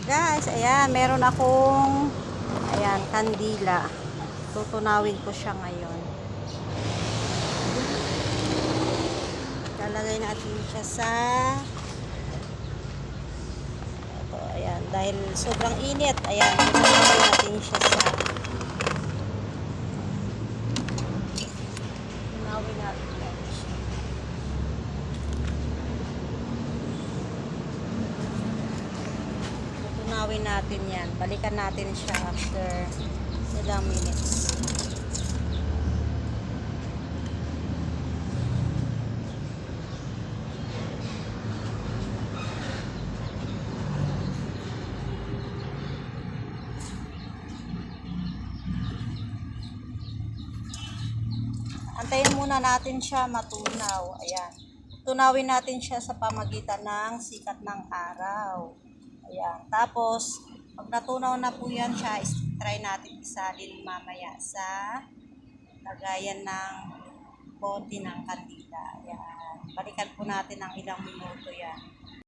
Guys, ayan, meron akong ayan, kandila. Tutunawin ko siya ngayon. Lalagay natin siya sa ito, ayan, dahil sobrang init, ayan, tutunawin natin siya sa tunawin natin siya. Tunawin natin yan. Balikan natin siya after ilang minutes. Antayin muna natin siya matunaw. Ayan. Tunawin natin siya sa pamagitan ng sikat ng araw. Ayan. Tapos, pag natunaw na po yan siya, try natin isalin mamaya sa lagayan ng bote ng kandila. Ayan. Balikan po natin ng ilang minuto yan.